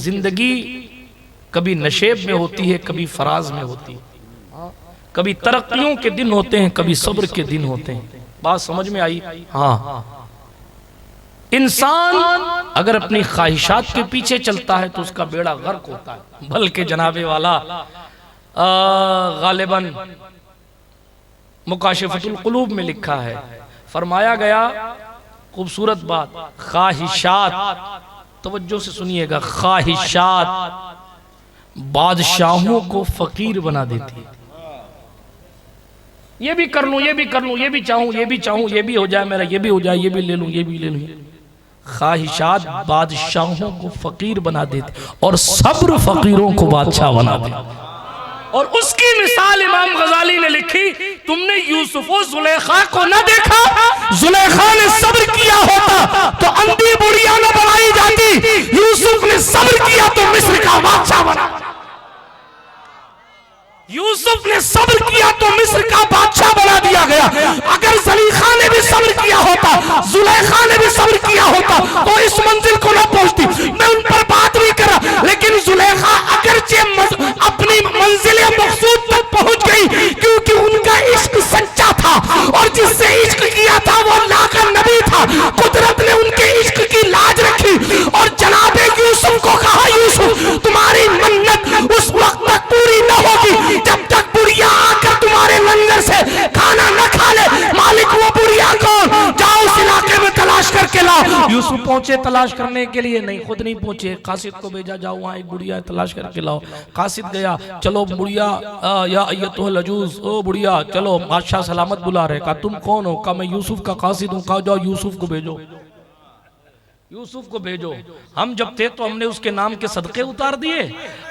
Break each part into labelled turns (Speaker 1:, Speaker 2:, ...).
Speaker 1: जिंदगी कभी नशेब में होती है, कभी फराज में होती है, कभी तरक्कियों के दिन होते हैं, कभी सब्र के दिन होते हैं। बात समझ में आई? हाँ, इंसान अगर अपनी ख्वाहिशात के पीछे चलता है तो उसका बेड़ा गर्क होता है। बल्कि जनाबे वाला गालिबन मुकाशिफतुल कुलूब में लिखा है, फरमाया गया, खूबसूरत बात, ख्वाहिशात, तवज्जो से सुनिएगा, ख्वाहिशात बादशाहों को फकीर बना देती है। ये भी कर लूं, ये भी कर लूं, ये भी चाहूं, ये भी चाहूं, ये भी हो जाए मेरा, ये भी हो जाए, ये भी ले लूं, ये भी ले लूं। ख्वाहिशात बादशाहों को फकीर बना देते और सब्र फकीरों को बादशाह बना देते। और उसकी मिसाल इमाम गजाली ने लिखी, तुमने यूसुफ और जुलेखा को न देखा? जुलेखा ने सब्र किया होता तो अंधी बुढ़िया न बनाई जाती, यूसुफ ने सब्र किया तो मिस्र का बादशाह बना। यूसुफ ने सब्र किया तो मिस्र का बादशाह बना दिया गया। अगर जलीखा ने भी सब्र किया होता, जुलेखा ने भी सब्र किया होता तो इस मंजिल को न पहुंचती। मैं उन पर बात नहीं कर रहा, लेकिन जुलेखा अगरचे अपनी मंजिल मकसूद तक पहुंच गई क्योंकि उनका इश्क सच्चा था और जिससे इश्क किया था वो अल्लाह का नबी था। कुदरत ने उनके इश्क की लाज रखी और जनाबे यूसुफ को कहा, यूसुफ तुम्हारी मन्नत उस वक्त तक पूरी न होगी जब तक बुढ़िया आकर तुम्हारे लंगर से खाना न खा ले। मालिक वो बुढ़िया कौन? जाओ उस इलाके में तलाश करके लाओ। यूसुफ पहुंचे तलाश करने के लिए, नहीं खुद नहीं पहुंचे, कासिद को भेजा, जाओ वहां एक बुढ़िया तलाश करके लाओ। कासिद गया, चलो बुढ़िया, या अय्यतुहल अजूज, ओ बुढ़िया चलो, बादशाह सलामत बुला रहे। कहा तुम कौन हो? कहा मैं यूसुफ का कासिद हूँ। कहा जाओ यूसुफ को भेजो, यूसुफ को भेजो। हम जब थे तो हमने उसके नाम के सदके उतार दिए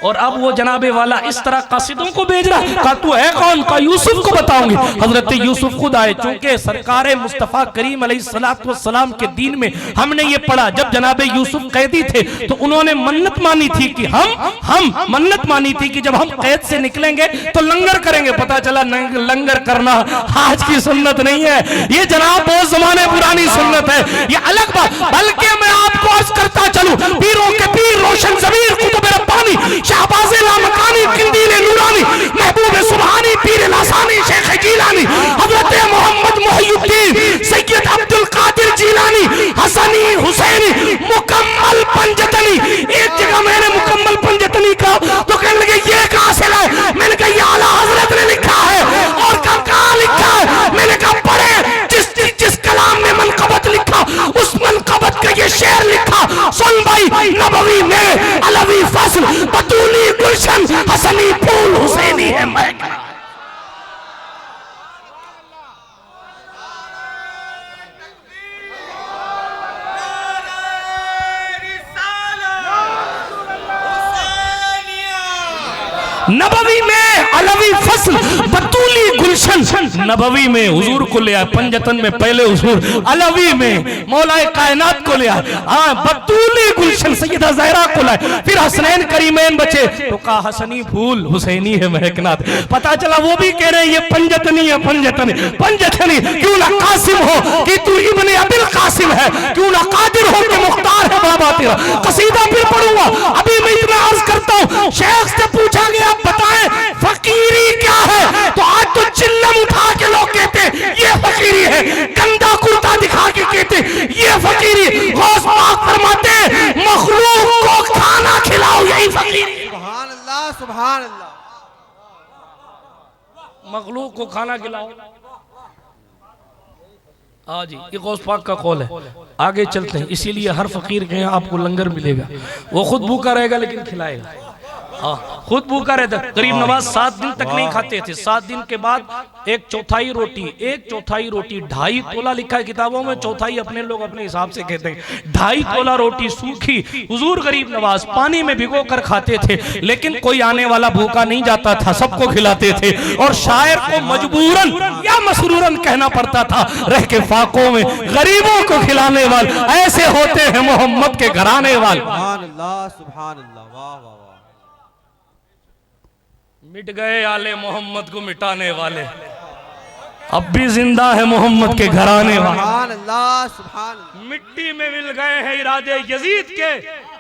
Speaker 1: और अब वो जनाबे वाला इस तरह कासिदों को भेज रहा है। कहा तू है कौन? का यूसुफ को बताऊंगी। हजरत यूसुफ खुद आए, चूंकि सरकार मुस्तफा करीम अलैहिस्सलाम के दीन में हमने ये पढ़ा, जब जनाबे यूसुफ कैदी थे तो उन्होंने मन्नत मानी थी कि हम मन्नत मानी थी कि जब हम कैद से निकलेंगे तो लंगर करेंगे। पता चला लंगर करना आज की सुन्नत नहीं है, ये जनाब बहुत जमाने पुरानी सुन्नत है, ये अलग बात। बल्कि मैं आपको अर्ज करता चलूं, पीरों के पीर रोशन जमीर कुतुब रब्बानी शहबाज लामकानी किंदील नूरानी महबूब सुबहानी पीर लासानी शेख जिलानी हजरत मोहम्मद मुहियुद्दीन सैयद अब्दुल कादिर जिलानी हसनी हुसैनी मुकम्मल पंजतनी। एक जगह मैंने मुकम्मल पंजतनी का तो कहने लगे ये कहां से लाए? मैंने कहा ये आला हजरत ने लिखा है। और कहां लिखा है? मैंने कहा पढ़े, जिस कलाम में मनकबत लिखा उस मनकबत का ये शेर लिखा, सुन भाई, नबवी में अलवी फसल बतूली गुलशन हसनी फूल हुसैनी है महक। नबवी में अलवी फसल बतूली गुलशन, नबवी में हुजूर को ले आए, पंजतन में पहले हुजूर, अलवी में मौलाए कायनात को ले आए, बतूली गुलशन सैयदा ज़हरा को लाए। फिर हसनैन करीमैन बचे तो कहा हसनी फूल हुसैनी है महकनात। पता चला वो भी कह रहे हैं ये पंजतनी है, पंजतनी पंजतनी। क्यों ना कासिम हो कि तू इब्ने अबिल कासिम है, क्यों ना कादिर हो कि मुख्तार है बाबा तेरा। कसीदा फिर पढ़ूंगा, अभी मैं इतना अर्ज करता हूँ। शेख से पूछा गया बताएं फकीरी क्या है, तो आज तो चिल्लम उठा के लोग कहते ये फकीरी है, गंदा कुर्ता दिखा के कहते ये फकीरी। गौस पाक फरमाते मखलूक को खाना खिलाओ, यही फकीरी।
Speaker 2: सुभान अल्लाह, सुभान अल्लाह।
Speaker 1: मखलूक को खाना खिलाओ। हाँ जी, ये गौस पाक का कौल है। आगे चलते हैं, इसीलिए हर फकीर के यहाँ आपको लंगर मिलेगा, वो खुद भूखा रहेगा लेकिन खिलाएगा। खुद भूखा रहता। गरीब नवाज 7 दिन तक नहीं खाते थे। 7 दिन के बाद एक चौथाई रोटी 2.5 तोला लिखा है किताबों में, चौथाई अपने लोग अपने हिसाब से कहते हैं। 2.5 तोला रोटी सूखी हुजूर गरीब नवाज पानी में भिगो कर खाते थे, लेकिन कोई आने वाला भूखा नहीं जाता था, सबको खिलाते थे। और शायर को मजबूरन या मसरूरन कहना पड़ता था, रह के फाकों में गरीबों को खिलाने वाले ऐसे होते हैं मोहम्मद के घराने वाले।
Speaker 2: सुभान अल्लाह, सुभान अल्लाह, वाह वाह वाह।
Speaker 1: मिट गए आले मोहम्मद को मिटाने वाले। अब भी जिंदा है मोहम्मद के घराने वाले।
Speaker 2: सुभान अल्लाह सुभान अल्लाह।
Speaker 1: मिट्टी में मिल गए हैं इरादे यजीद के,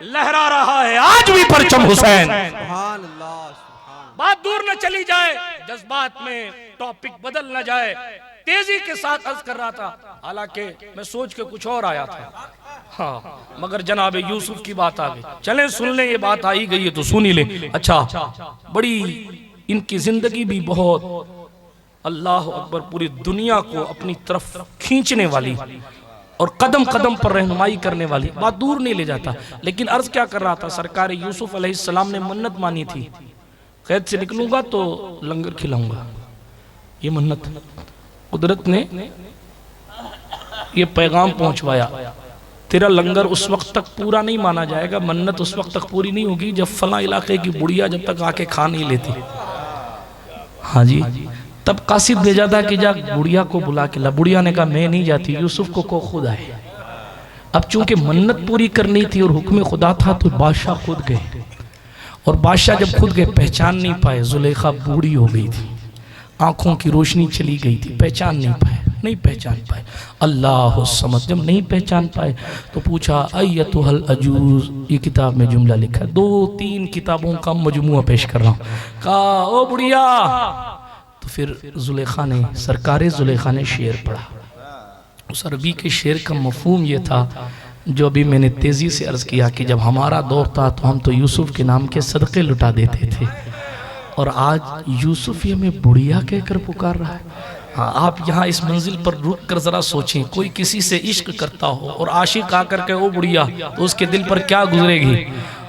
Speaker 1: लहरा रहा है आज भी परचम हुसैन।
Speaker 2: सुभान अल्लाह सुभान।
Speaker 1: बात दूर न चली जाए, जज्बात में टॉपिक बदल न जाए, तेजी के साथ अर्ज कर रहा था, हालांकि मैं सोच के कुछ और आया था, हाँ, मगर जनाब यूसुफ की बात आ गई। चलें सुन लें, ये बात आई गई है तो सुन ही लें। अच्छा, बड़ी इनकी जिंदगी भी बहुत अल्लाह अकबर पूरी दुनिया को अपनी तरफ खींचने वाली और कदम कदम पर रहनुमाई करने वाली, बात दूर नहीं ले जाता। लेकिन अर्ज क्या कर रहा था, सरकार यूसुफ अलैहिस्सलाम ने मन्नत मानी थी, कैद से निकलूंगा तो लंगर खिलाऊंगा। ये मन्नत कुदरत ने ये पैगाम पहुंचवाया, तेरा लंगर उस वक्त तक पूरा नहीं माना जाएगा, मन्नत उस वक्त तक पूरी नहीं होगी जब फला इलाके की बुढ़िया जब तक आके खा नहीं लेती। हाँ जी, तब कासिद भेजा था कि जा बुढ़िया को बुला के ला। बुढ़िया ने कहा मैं नहीं जाती, यूसुफ को खुद आए। अब चूंकि मन्नत पूरी करनी थी और हुक्म खुदा था तो बादशाह खुद गए, और बादशाह जब खुद गए पहचान नहीं पाए, जुलेखा बूढ़ी हो गई थी, आंखों की रोशनी चली गई थी, पहचान नहीं पहचान पाए। अल्लाह समझ, जब नहीं पहचान पाए तो पूछा अय्यतुहल अजूज, ये किताब में जुमला लिखा है, 2-3 किताबों का मजमुआ पेश कर रहा हूँ। कहा ओ बुढ़िया, तो फिर जुलेखा ने, सरकारे जुलेखा ने शेर पढ़ा। उस अरबी के शेर का मफहूम ये था जो अभी मैंने तेज़ी से अर्ज़ किया कि जब हमारा दौर था तो हम तो यूसुफ के नाम के सदक़े लुटा देते थे, और आज यूसुफ ये में बुढ़िया कहकर पुकार रहा है। हाँ, आप यहाँ इस मंजिल पर रुक कर ज़रा सोचें, कोई किसी से इश्क करता हो और आशिक आकर के ओ बुढ़िया, तो उसके दिल पर क्या गुजरेगी,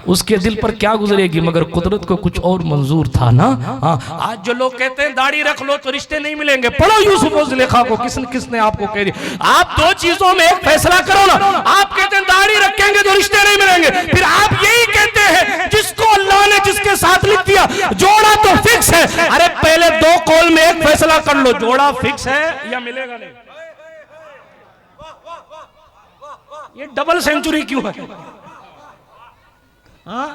Speaker 1: उसके दिल पर क्या गुजरेगी। मगर कुदरत को कुछ और मंजूर था ना। हाँ, आज जो लोग कहते हैं दाढ़ी रख लो तो रिश्ते नहीं मिलेंगे, पढ़ो यूसुफ और जुलेखा को, किसने आपको कह दिया। आप 2 चीजों में एक फैसला करो ना। आप कहते हैं दाढ़ी रखेंगे तो रिश्ते नहीं मिलेंगे, फिर आप यही कहते हैं जिसको अल्लाह ने जिसके साथ लिख दिया जोड़ा तो फिक्स है। अरे पहले 2 कॉल में एक फैसला कर लो, जोड़ा फिक्स है या मिलेगा नहीं। ये डबल सेंचुरी क्यों है? हाँ?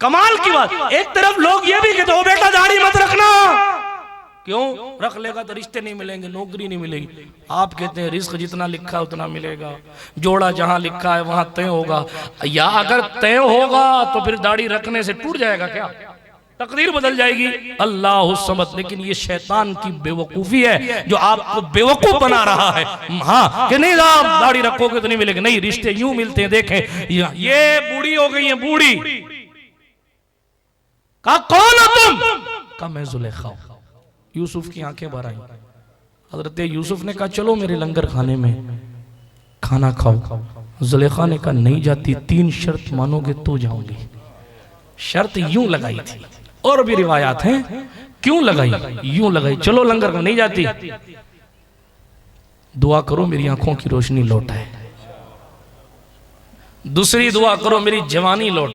Speaker 1: कमाल की बात। एक तरफ लोग ये भी कहते हो बेटा दाढ़ी मत रखना, क्यों? रख लेगा तो रिश्ते नहीं मिलेंगे, नौकरी नहीं मिलेगी। आप कहते हैं रिस्क जितना लिखा है उतना मिलेगा, जोड़ा जहां लिखा है वहां तय होगा। या अगर तय होगा तो फिर दाढ़ी रखने से टूट जाएगा क्या? तकदीर बदल जाएगी। अल्लाह समझ। लेकिन ये शैतान की बेवकूफी है जो आपको बेवकूफ बना रहा है। हाँ कि नहीं आप दाढ़ी रखोगे तो नहीं मिलेगा, नहीं, रिश्ते यूं मिलते हैं। देखें ये बूढ़ी हो गई है, बूढ़ी कहा कौन हो तुम? कहा मैं जुलेखा हूं। यूसुफ की आंखें भर आई। हजरत यूसुफ ने कहा चलो मेरे लंगर खाने में खाना खाओ। जुलेखा ने कहा नहीं जाती, 3 शर्त मानोगे तो जाऊंगी। शर्त यूं लगाई थी, और भी रिवायात हैं क्यों लगाई, यूं लगाई, चलो लंगर को नहीं जाती, दुआ करो मेरी आंखों की रोशनी लौट आए, दूसरी दुआ करो मेरी जवानी लौट